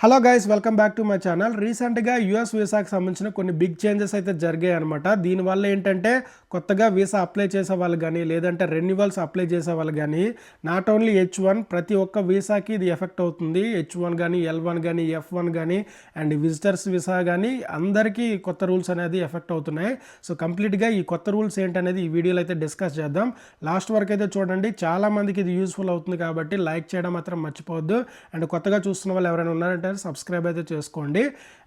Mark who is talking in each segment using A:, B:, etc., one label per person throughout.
A: Hello guys, welcome back to my channel. రీసెంట్గా US వీసాకి సంబంధించిన కొన్ని బిగ్ చేంజెస్ అయితే జరిగాయి అనమాట. దీనివల్ల ఏంటంటే కొత్తగా వీసా అప్లై చేసే వాళ్ళు కానీ లేదంటే రెన్యువల్స్ అప్లై చేసే వాళ్ళు కానీ నాట్ ఓన్లీ H1 ప్రతి ఒక్క వీసాకి ఇది ఎఫెక్ట్ అవుతుంది. H1 కానీ L1 కానీ F1 కానీ అండ్ విజిటర్స్ వీసా కానీ అందరికీ కొత్త రూల్స్ అనేది ఎఫెక్ట్ అవుతున్నాయి. సో కంప్లీట్గా ఈ కొత్త రూల్స్ ఏంటనేది ఈ వీడియోలో అయితే డిస్కస్ చేద్దాం. లాస్ట్ వరకు అయితే చూడండి, చాలామందికి ఇది యూస్ఫుల్ అవుతుంది కాబట్టి లైక్ చేయడం మాత్రం మర్చిపోవద్దు. అండ్ కొత్తగా చూస్తున్న వాళ్ళు ఎవరైనా ఉన్నారంటే సబ్స్క్రైబ్ అయితే చేసుకోండి.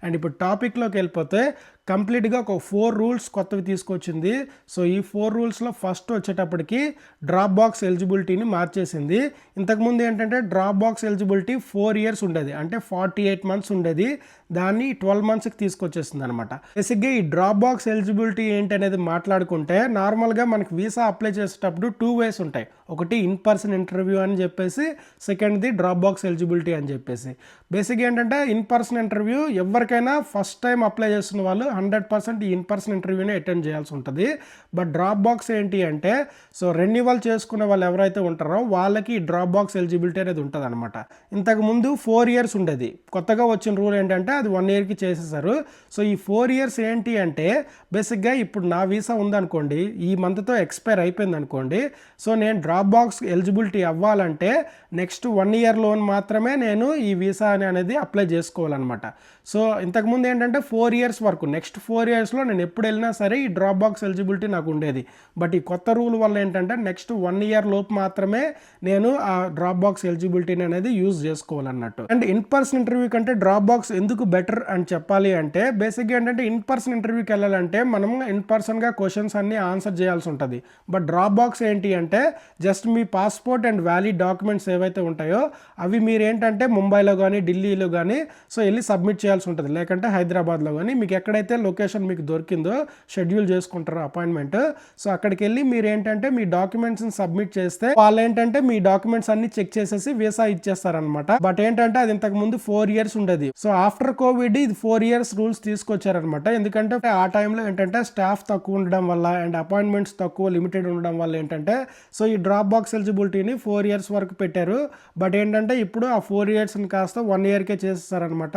A: అండ్ ఇప్పుడు టాపిక్లోకి వెళ్ళిపోతే కంప్లీట్గా ఒక 4 రూల్స్ కొత్తవి తీసుకొచ్చింది. సో ఈ 4 రూల్స్లో ఫస్ట్ వచ్చేటప్పటికి డ్రాప్ బాక్స్ ఎలిజిబిలిటీని మార్చేసింది. ఇంతకుముందు ఏంటంటే డ్రాప్ బాక్స్ ఎలిజిబిలిటీ 4 ఇయర్స్ ఉండేది, అంటే 48 మంత్స్ ఉండేది. దాన్ని 12 మంత్స్కి తీసుకొచ్చేసింది అనమాట. బేసిక్గా ఈ డ్రాప్ బాక్స్ ఎలిజిబిలిటీ ఏంటి అనేది మాట్లాడుకుంటే నార్మల్గా మనకి వీసా అప్లై చేసేటప్పుడు 2 వేస్ ఉంటాయి. ఒకటి ఇన్ పర్సన్ ఇంటర్వ్యూ అని చెప్పేసి, సెకండ్ది డ్రాప్ బాక్స్ ఎలిజిబిలిటీ అని చెప్పేసి. బేసిక్గా ఏంటంటే ఇన్ పర్సన్ ఇంటర్వ్యూ ఎవరికైనా ఫస్ట్ టైం అప్లై చేస్తున్న వాళ్ళు 100% ఈ ఇన్ పర్సన్ ఇంటర్వ్యూనే అటెండ్ చేయాల్సి ఉంటుంది. బట్ డ్రాప్ బాక్స్ ఏంటి అంటే, సో రెన్యువల్ చేసుకునే వాళ్ళు ఎవరైతే ఉంటారో వాళ్ళకి ఈ డ్రాప్ బాక్స్ ఎలిజిబిలిటీ అనేది ఉంటుంది అనమాట. ఇంతకుముందు 4 ఇయర్స్ ఉండేది. కొత్తగా వచ్చిన రూల్ ఏంటంటే అది 1 ఇయర్కి చేసేసారు. సో ఈ 4 ఇయర్స్ ఏంటి అంటే, బేసిక్గా ఇప్పుడు నా వీసా ఉందనుకోండి, ఈ మంత్తో ఎక్స్పైర్ అయిపోయింది అనుకోండి. సో నేను డ్రాప్ బాక్స్ ఎలిజిబిలిటీ అవ్వాలంటే నెక్స్ట్ 1 ఇయర్ లోన్ మాత్రమే నేను ఈ వీసా అనేది అప్లై చేసుకోవాలన్నమాట. సో ఇంతకుముందు ఏంటంటే 4 ఇయర్స్ వరకు, నెక్స్ట్ 4 ఇయర్స్లో నేను ఎప్పుడు వెళ్ళినా సరే ఈ డ్రాప్ బాక్స్ ఎలిజిబిలిటీ నాకు ఉండేది. బట్ ఈ కొత్త రూల్ వల్ల ఏంటంటే నెక్స్ట్ 1 ఇయర్ లోపు మాత్రమే నేను ఆ డ్రాప్ బాక్స్ ఎలిజిబిలిటీని అనేది యూజ్ చేసుకోవాలన్నట్టు. అండ్ ఇన్ పర్సన్ ఇంటర్వ్యూ కంటే డ్రాప్ బాక్స్ ఎందుకు బెటర్ అని చెప్పాలి అంటే, బేసిక్గా ఏంటంటే ఇన్ పర్సన్ ఇంటర్వ్యూకి వెళ్ళాలంటే మనం ఇన్ పర్సన్గా క్వశ్చన్స్ అన్ని ఆన్సర్ చేయాల్సి ఉంటుంది. బట్ డ్రాప్ బాక్స్ ఏంటి అంటే just me passport and valid documents ఏవైతే ఉంటాయో అవి మీరు ఏంటంటే ముంబైలో కానీ ఢిల్లీలో కానీ సో వెళ్ళి సబ్మిట్ చేయాల్సి ఉంటుంది, లేకంటే హైదరాబాద్లో కానీ మీకు ఎక్కడైతే లొకేషన్ మీకు దొరికిందో షెడ్యూల్ చేసుకుంటారో అపాయింట్మెంట్. సో అక్కడికి వెళ్ళి మీరు ఏంటంటే మీ డాక్యుమెంట్స్ని సబ్మిట్ చేస్తే వాళ్ళు ఏంటంటే మీ డాక్యుమెంట్స్ అన్ని చెక్ చేసేసి వీసా ఇచ్చేస్తారనమాట. బట్ ఏంటంటే అది ఇంతకు ముందు 4 ఇయర్స్ ఉండేది. సో ఆఫ్టర్ కోవిడ్ ఇది 4 ఇయర్స్ రూల్స్ తీసుకొచ్చారనమాట. ఎందుకంటే ఆ టైంలో ఏంటంటే స్టాఫ్ తక్కువ ఉండడం వల్ల అండ్ అపాయింట్మెంట్స్ తక్కువ లిమిటెడ్ ఉండడం వల్ల ఏంటంటే సో ఈ డ్రాప్ బాక్స్ ఎలిజిబిలిటీని 4 ఇయర్స్ వరకు పెట్టారు. బట్ ఏంటంటే ఇప్పుడు ఆ 4 ఇయర్స్ని కాస్త 1 ఇయర్కే చేసేస్తారనమాట.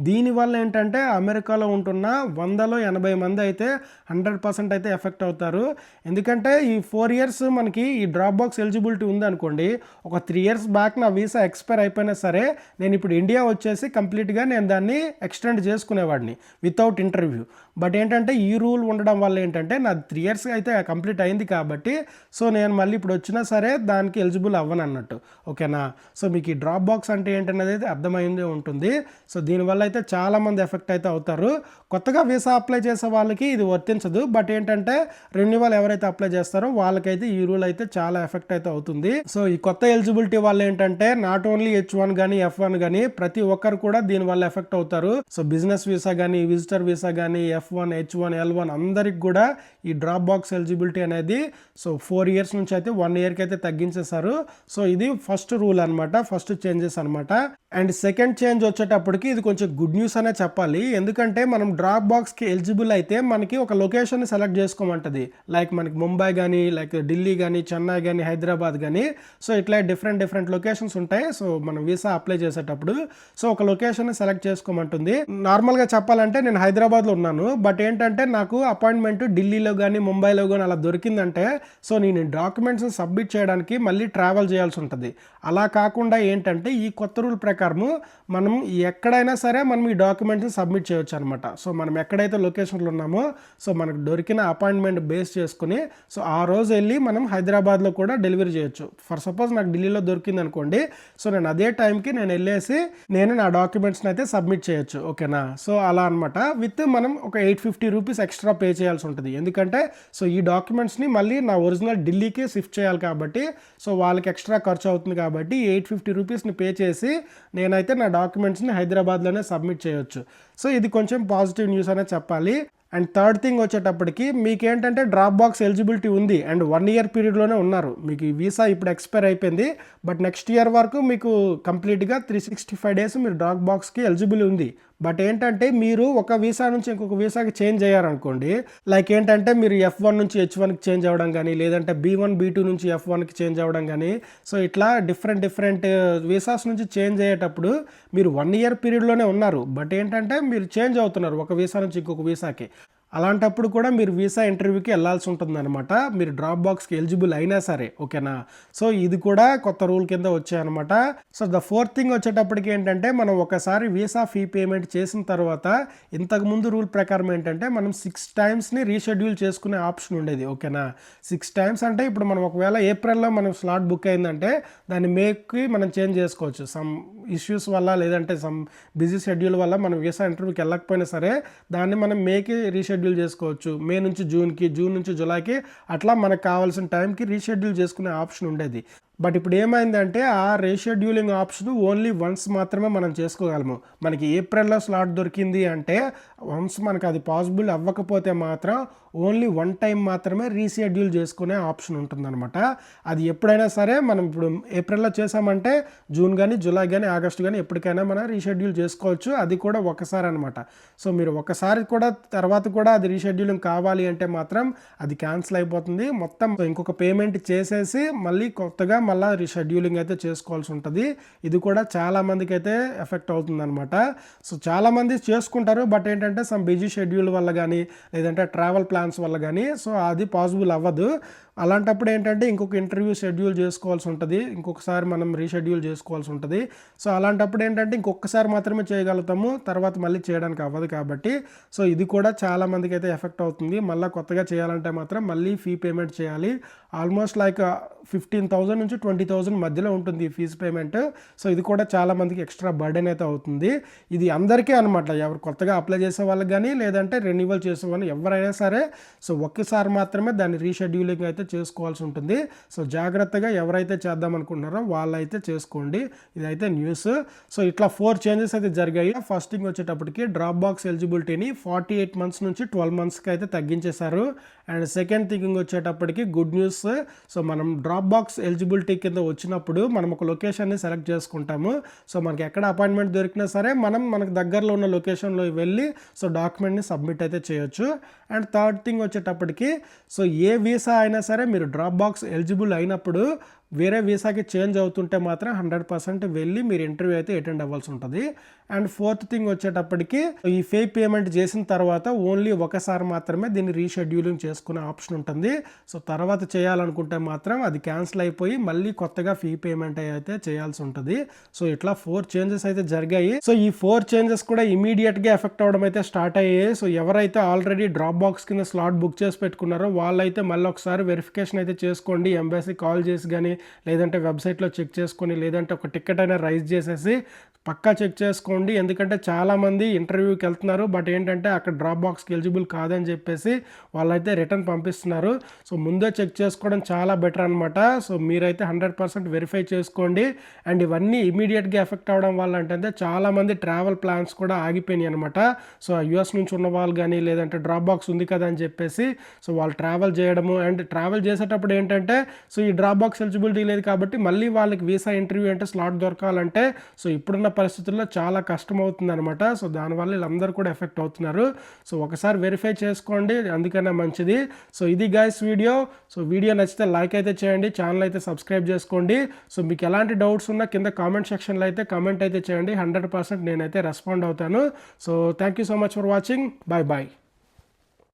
A: దీనివల్ల ఏంటంటే అమెరికాలో ఉంటున్న 100లో 80 మంది అయితే 100% అయితే ఎఫెక్ట్ అవుతారు. ఎందుకంటే ఈ 4 ఇయర్స్ మనకి ఈ డ్రాప్ బాక్స్ ఎలిజిబిలిటీ ఉందనుకోండి, ఒక 3 ఇయర్స్ బ్యాక్ నా వీసా ఎక్స్పైర్ అయిపోయినా సరే నేను ఇప్పుడు ఇండియా వచ్చేసి కంప్లీట్గా నేను దాన్ని ఎక్స్టెండ్ చేసుకునేవాడిని వితౌట్ ఇంటర్వ్యూ. బట్ ఏంటంటే ఈ రూల్ ఉండడం వల్ల ఏంటంటే నా 3 ఇయర్స్ అయితే కంప్లీట్ అయింది కాబట్టి సో నేను మళ్ళీ ఇప్పుడు వచ్చినా సరే దానికి ఎలిజిబుల్ అవ్వను అన్నట్టు. ఓకేనా? సో మీకు ఈ డ్రాప్ బాక్స్ అంటే ఏంటనేది అర్థమైందే ఉంటుంది. సో దీనివల్ల అయితే చాలామంది ఎఫెక్ట్ అయితే అవుతారు. కొత్తగా వీసా అప్లై చేసే వాళ్ళకి ఇది వర్తించదు. బట్ ఏంటంటే రెన్యువల్ ఎవరైతే అప్లై చేస్తారో వాళ్ళకైతే ఈ రూల్ అయితే చాలా ఎఫెక్ట్ అయితే అవుతుంది. సో ఈ కొత్త ఎలిజిబిలిటీ వల్ల ఏంటంటే నాట్ ఓన్లీ H1 కానీ F1 కానీ ప్రతి ఒక్కరు కూడా దీనివల్ల ఎఫెక్ట్ అవుతారు. సో బిజినెస్ వీసా కానీ విజిటర్ వీసా కానీ F1, H1, L1 అందరికి కూడా ఈ డ్రాప్ బాక్స్ ఎలిజిబిలిటీ అనేది సో 4 ఇయర్స్ నుంచి అయితే 1 ఇయర్కి అయితే తగ్గించేశారు. సో ఇది ఫస్ట్ రూల్ అనమాట, ఫస్ట్ చేంజెస్ అనమాట. అండ్ సెకండ్ చేంజ్ వచ్చేటప్పటికి ఇది కొంచెం గుడ్ న్యూస్ అనే చెప్పాలి. ఎందుకంటే మనం డ్రాప్ బాక్స్కి ఎలిజిబుల్ అయితే మనకి ఒక లొకేషన్ సెలెక్ట్ చేసుకోమంటుంది. లైక్ మనకి ముంబై కానీ లైక్ ఢిల్లీ కానీ చెన్నై కానీ హైదరాబాద్ కానీ సో ఇట్లా డిఫరెంట్ లొకేషన్స్ ఉంటాయి. సో మనం వీసా అప్లై చేసేటప్పుడు సో ఒక లొకేషన్ సెలెక్ట్ చేసుకోమంటుంది. నార్మల్గా చెప్పాలంటే నేను హైదరాబాద్లో ఉన్నాను. బట్ ఏంటంటే నాకు అపాయింట్మెంట్ ఢిల్లీలో కానీ ముంబైలో కానీ అలా దొరికిందంటే సో నేను డాక్యుమెంట్స్ సబ్మిట్ చేయడానికి మళ్ళీ ట్రావెల్ చేయాల్సి ఉంటుంది. అలా కాకుండా ఏంటంటే ఈ కొత్త రూల్ ప్రకారము మనం ఎక్కడైనా సరే మనం ఈ డాక్యుమెంట్స్ని సబ్మిట్ చేయొచ్చు అనమాట. సో మనం ఎక్కడైతే లొకేషన్లో ఉన్నామో సో మనకు దొరికిన అపాయింట్మెంట్ బేస్ చేసుకుని సో ఆ రోజు వెళ్ళి మనం హైదరాబాద్లో కూడా డెలివరీ చేయొచ్చు. ఫర్ సపోజ్ నాకు ఢిల్లీలో దొరికింది అనుకోండి, సో నేను అదే టైంకి నేను వెళ్ళేసి నేను నా డాక్యుమెంట్స్ని అయితే సబ్మిట్ చేయొచ్చు. ఓకేనా? సో అలా అనమాట. విత్ మనం ఒక 850 రూపీస్ ఎక్స్ట్రా పే చేయాల్సి ఉంటుంది. ఎందుకంటే సో ఈ డాక్యుమెంట్స్ని మళ్ళీ నా ఒరిజినల్ ఢిల్లీకి షిఫ్ట్ చేయాలి కాబట్టి సో వాళ్ళకి ఎక్స్ట్రా ఖర్చు అవుతుంది కాబట్టి 850 రూపీస్ని పే చేసి నేనైతే నా డాక్యుమెంట్స్ని హైదరాబాద్లోనే సబ్మిట్ చేయొచ్చు. సో ఇది కొంచెం పాజిటివ్ న్యూస్ అనే చెప్పాలి. అండ్ థర్డ్ థింగ్ వచ్చేటప్పటికి మీకేంటంటే డ్రాప్ బాక్స్ ఎలిజిబిలిటీ ఉంది అండ్ 1 ఇయర్ పీరియడ్లోనే ఉన్నారు. మీకు ఈ వీసా ఇప్పుడు ఎక్స్పైర్ అయిపోయింది. బట్ నెక్స్ట్ ఇయర్ వరకు మీకు కంప్లీట్గా 365 డేస్ మీరు డ్రాప్ బాక్స్కి ఎలిజిబుల్ ఉంది. బట్ ఏంటంటే మీరు ఒక వీసా నుంచి ఇంకొక వీసాకి చేంజ్ అయ్యారనుకోండి, లైక్ ఏంటంటే మీరు F1 నుంచి H1కి చేంజ్ అవ్వడం కానీ, లేదంటే B1 B2 నుంచి F1కి చేంజ్ అవ్వడం కానీ, సో ఇట్లా డిఫరెంట్ వీసాస్ నుంచి చేంజ్ అయ్యేటప్పుడు మీరు 1 ఇయర్ పీరియడ్లోనే ఉన్నారు, బట్ ఏంటంటే మీరు చేంజ్ అవుతున్నారు ఒక వీసా నుంచి ఇంకొక వీసాకి. అలాంటప్పుడు కూడా మీరు వీసా ఇంటర్వ్యూకి వెళ్ళాల్సి ఉంటుందన్నమాట, మీరు డ్రాప్ బాక్స్కి ఎలిజిబుల్ అయినా సరే, ఓకేనా. సో ఇది కూడా కొత్త రూల్ కింద వచ్చాయన్నమాట. సో ద ఫోర్త్ థింగ్ వచ్చేటప్పటికి ఏంటంటే మనం ఒకసారి వీసా ఫీ పేమెంట్ చేసిన తర్వాత ఇంతకుముందు రూల్ ప్రకారం ఏంటంటే మనం 6 టైమ్స్ని రీషెడ్యూల్ చేసుకునే ఆప్షన్ ఉండేది, ఓకేనా. 6 టైమ్స్ అంటే ఇప్పుడు మనం ఒకవేళ ఏప్రిల్లో మనం స్లాట్ బుక్ అయిందంటే దాన్ని మేకి మనం చేంజ్ చేసుకోవచ్చు. సమ్ ఇష్యూస్ వల్ల లేదంటే సమ్ బిజీ షెడ్యూల్ వల్ల మనం వీసా ఇంటర్వ్యూకి వెళ్ళకపోయినా సరే దాన్ని మనం మేకి రీషెడ్యూల్ చేసుకోవచ్చు. మే నుంచి జూన్కి, జూన్ నుంచి జూలైకి, అట్లా మనకు కావాల్సిన టైంకి రీషెడ్యూల్ చేసుకునే ఆప్షన్ ఉండేది. బట్ ఇప్పుడు ఏమైందంటే ఆ రీషెడ్యూలింగ్ ఆప్షన్ ఓన్లీ వన్స్ మాత్రమే మనం చేసుకోగలము. మనకి ఏప్రిల్లో స్లాట్ దొరికింది అంటే వన్స్ మనకు అది పాసిబుల్ అవ్వకపోతే మాత్రం ఓన్లీ 1 టైం మాత్రమే రీషెడ్యూల్ చేసుకునే ఆప్షన్ ఉంటుందన్నమాట. అది ఎప్పుడైనా సరే మనం ఇప్పుడు ఏప్రిల్లో చేసామంటే జూన్ కానీ, జూలై కానీ, ఆగస్టు కానీ ఎప్పటికైనా మనం రీషెడ్యూల్ చేసుకోవచ్చు. అది కూడా ఒకసారి అనమాట. సో మీరు ఒకసారి కూడా తర్వాత కూడా అది రీషెడ్యూలింగ్ కావాలి అంటే మాత్రం అది క్యాన్సిల్ అయిపోతుంది మొత్తం. ఇంకొక పేమెంట్ చేసేసి మళ్ళీ కొత్తగా మళ్ళీ రీషెడ్యూలింగ్ అయితే చేసుకోవాల్సి ఉంటుంది. ఇది కూడా చాలామందికి అయితే ఎఫెక్ట్ అవుతుంది అనమాట. సో చాలామంది చేసుకుంటారు, బట్ ఏంటంటే సమ్ బిజీ షెడ్యూల్ వల్ల కానీ, లేదంటే ట్రావెల్ ప్లాన్స్ వల్ల కానీ, సో అది పాసిబుల్ అవ్వదు. అలాంటప్పుడు ఏంటంటే ఇంకొక ఇంటర్వ్యూ షెడ్యూల్ చేసుకోవాల్సి ఉంటుంది, ఇంకొకసారి మనం రీషెడ్యూల్ చేసుకోవాల్సి ఉంటుంది. సో అలాంటప్పుడు ఏంటంటే ఇంకొకసారి మాత్రమే చేయగలుగుతాము, తర్వాత మళ్ళీ చేయడానికి అవ్వదు కాబట్టి. సో ఇది కూడా చాలామందికి అయితే ఎఫెక్ట్ అవుతుంది. మళ్ళీ కొత్తగా చేయాలంటే మాత్రం మళ్ళీ ఫీ పేమెంట్ చేయాలి. ఆల్మోస్ట్ లైక్ 15,000 నుంచి 20,000 మధ్యలో ఉంటుంది ఈ ఫీజు పేమెంట్. సో ఇది కూడా చాలామందికి ఎక్స్ట్రా బర్డెన్ అయితే అవుతుంది. ఇది అందరికీ అనమాట, ఎవరు కొత్తగా అప్లై చేసే వాళ్ళకి కానీ, లేదంటే రెన్యువల్ చేసే వాళ్ళు ఎవరైనా సరే. సో ఒక్కసారి మాత్రమే దాన్ని రీషెడ్యూలింగ్ అయితే చేసుకోవాల్సి ఉంటుంది. సో జాగ్రత్తగా ఎవరైతే చేద్దాం అనుకుంటున్నారో వాళ్ళైతే చేసుకోండి. ఇదైతే న్యూస్. సో ఇట్లా 4 చేంజెస్ అయితే జరిగాయి. ఫస్ట్ థింగ్ వచ్చేటప్పటికి డ్రాప్ బాక్స్ ఎలిజిబిలిటీని 48 మంత్స్ నుంచి 12 మంత్స్కి అయితే తగ్గించేశారు. అండ్ సెకండ్ థింగ్ వచ్చేటప్పటికి గుడ్ న్యూస్. సో మనం డ్రాప్ బాక్స్ ఎలిజిబిలిటీ కింద వచ్చినప్పుడు మనం ఒక లొకేషన్ని సెలెక్ట్ చేసుకుంటాము. సో మనకి ఎక్కడ అపాయింట్మెంట్ దొరికినా సరే మనం మనకు దగ్గరలో ఉన్న లొకేషన్లో వెళ్ళి సో డాక్యుమెంట్ని సబ్మిట్ అయితే చేయొచ్చు. అండ్ థర్డ్ థింగ్ వచ్చేటప్పటికి సో ఏ వీసా అయినా సరే మీరు డ్రాప్ బాక్స్ ఎలిజిబుల్ అయినప్పుడు వేరే వీసాకి చేంజ్ అవుతుంటే మాత్రం 100% వెళ్ళి మీరు ఇంటర్వ్యూ అయితే అటెండ్ అవ్వాల్సి ఉంటుంది. అండ్ ఫోర్త్ థింగ్ వచ్చేటప్పటికి ఈ ఫీ పేమెంట్ చేసిన తర్వాత ఓన్లీ ఒకసారి మాత్రమే దీన్ని రీషెడ్యూలింగ్ చేసుకునే ఆప్షన్ ఉంటుంది. సో తర్వాత చేయాలనుకుంటే మాత్రం అది క్యాన్సిల్ అయిపోయి మళ్ళీ కొత్తగా ఫీ పేమెంట్ అయితే చేయాల్సి ఉంటుంది. సో ఇట్లా 4 చేంజెస్ అయితే జరిగాయి. సో ఈ 4 చేంజెస్ కూడా ఇమీడియట్గా ఎఫెక్ట్ అవ్వడం అయితే స్టార్ట్ అయ్యాయి. సో ఎవరైతే ఆల్రెడీ డ్రాప్ బాక్స్ కింద స్లాట్ బుక్ చేసి పెట్టుకున్నారో వాళ్ళైతే మళ్ళీ ఒకసారి వెరిఫికేషన్ అయితే చేసుకోండి. ఎంబసీ కాల్ చేసి కానీ, లేదంటే వెబ్సైట్లో చెక్ చేసుకొని, లేదంటే ఒక టికెట్ అయినా రైజ్ చేసేసి పక్కా చెక్ చేసుకోండి. ఎందుకంటే చాలామంది ఇంటర్వ్యూకి వెళ్తున్నారు, బట్ ఏంటంటే అక్కడ డ్రాప్ బాక్స్కి ఎలిజిబుల్ కాదని చెప్పేసి వాళ్ళైతే రిటర్న్ పంపిస్తున్నారు. సో ముందే చెక్ చేసుకోవడం చాలా బెటర్ అనమాట. సో మీరైతే 100% వెరిఫై చేసుకోండి. అండ్ ఇవన్నీ ఇమీడియట్గా ఎఫెక్ట్ అవ్వడం వల్ల అంటే చాలామంది ట్రావెల్ ప్లాన్స్ కూడా ఆగిపోయినాయి అనమాట. సో యూఎస్ నుంచి ఉన్న వాళ్ళు కానీ, లేదంటే డ్రాప్ బాక్స్ ఉంది కదా అని చెప్పేసి సో వాళ్ళు ట్రావెల్ చేయడము. అండ్ ట్రావెల్ చేసేటప్పుడు ఏంటంటే సో ఈ డ్రాప్ బాక్స్ ఎలిజిబిలిటీ లేదు కాబట్టి మళ్ళీ వాళ్ళకి వీసా ఇంటర్వ్యూ అంటే స్లాట్ దొరకాలంటే సో ఇప్పుడున్న పరిస్థితుల్లో చాలా కష్టం అవుతుంది అనమాట. సో దానివల్ల వీళ్ళందరూ కూడా ఎఫెక్ట్ అవుతున్నారు. సో ఒకసారి వెరిఫై చేసుకోండి, అందుకనే మంచిది. సో ఇది గైస్ వీడియో. సో వీడియో నచ్చితే లైక్ అయితే చేయండి, ఛానల్ అయితే సబ్స్క్రైబ్ చేసుకోండి. సో మీకు ఎలాంటి డౌట్స్ ఉన్నా కింద కామెంట్ సెక్షన్లో అయితే కామెంట్ అయితే చేయండి. 100% నేనైతే రెస్పాండ్ అవుతాను. So thank you so much for watching. Bye bye.